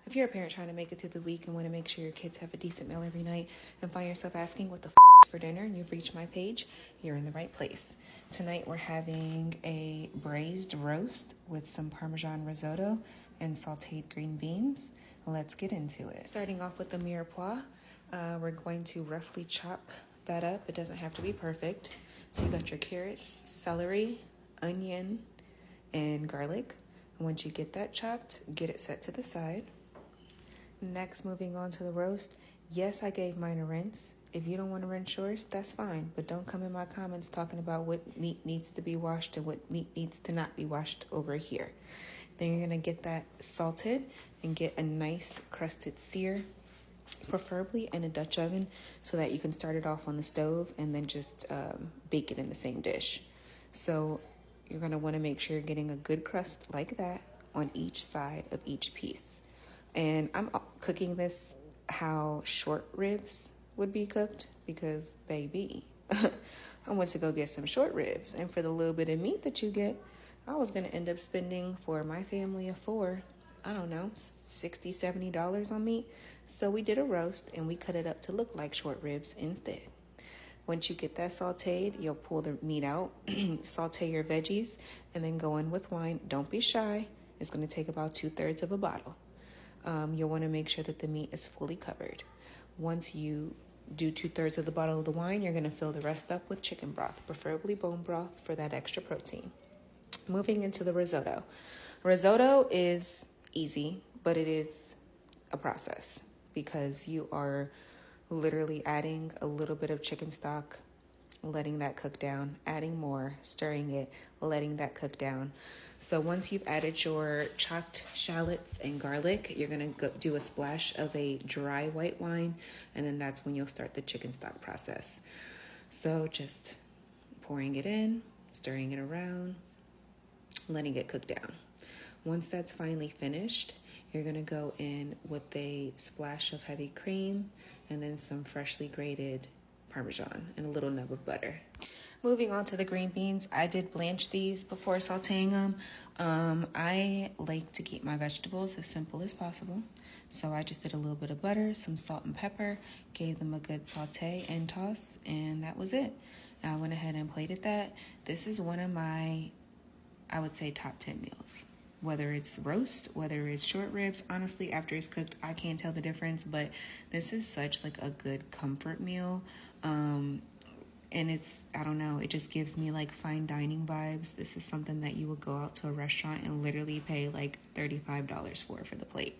If you're a parent trying to make it through the week and want to make sure your kids have a decent meal every night and find yourself asking what the for dinner and you've reached my page, you're in the right place. Tonight we're having a braised roast with some Parmesan risotto and sautéed green beans. Let's get into it. Starting off with the mirepoix, we're going to roughly chop that up. It doesn't have to be perfect. So you got your carrots, celery, onion, and garlic. And once you get that chopped, get it set to the side. Next, moving on to the roast. Yes, I gave mine a rinse. If you don't want to rinse yours, that's fine. But don't come in my comments talking about what meat needs to be washed and what meat needs to not be washed over here. Then you're going to get that salted and get a nice crusted sear, preferably in a Dutch oven, so that you can start it off on the stove and then just bake it in the same dish. So you're going to want to make sure you're getting a good crust like that on each side of each piece. And I'm cooking this how short ribs would be cooked because, baby, I went to go get some short ribs. And for the little bit of meat that you get, I was going to end up spending, for my family of four, I don't know, $60, $70 on meat. So we did a roast and we cut it up to look like short ribs instead. Once you get that sauteed, you'll pull the meat out, saute your veggies, and then go in with wine. Don't be shy. It's going to take about 2/3 of a bottle. You'll want to make sure that the meat is fully covered. Once you do 2/3 of the bottle of the wine, you're going to fill the rest up with chicken broth, preferably bone broth for that extra protein. Moving into the risotto. Risotto is easy, but it is a process because you are literally adding a little bit of chicken stock, letting that cook down, adding more, stirring it, letting that cook down. So once you've added your chopped shallots and garlic, you're going to do a splash of a dry white wine, and then that's when you'll start the chicken stock process. So just pouring it in, stirring it around, letting it cook down. Once that's finally finished, you're going to go in with a splash of heavy cream and then some freshly grated Parmesan and a little nub of butter. Moving on to the green beans, I did blanch these before sauteing them. I like to keep my vegetables as simple as possible. So I just did a little bit of butter, some salt and pepper, gave them a good saute and toss, and that was it. I went ahead and plated that. This is one of my, I would say, top 10 meals. Whether it's roast, whether it's short ribs, honestly, after it's cooked, I can't tell the difference, but this is such like a good comfort meal. And it's, I don't know, it just gives me like fine dining vibes. This is something that you would go out to a restaurant and literally pay like $35 for the plate.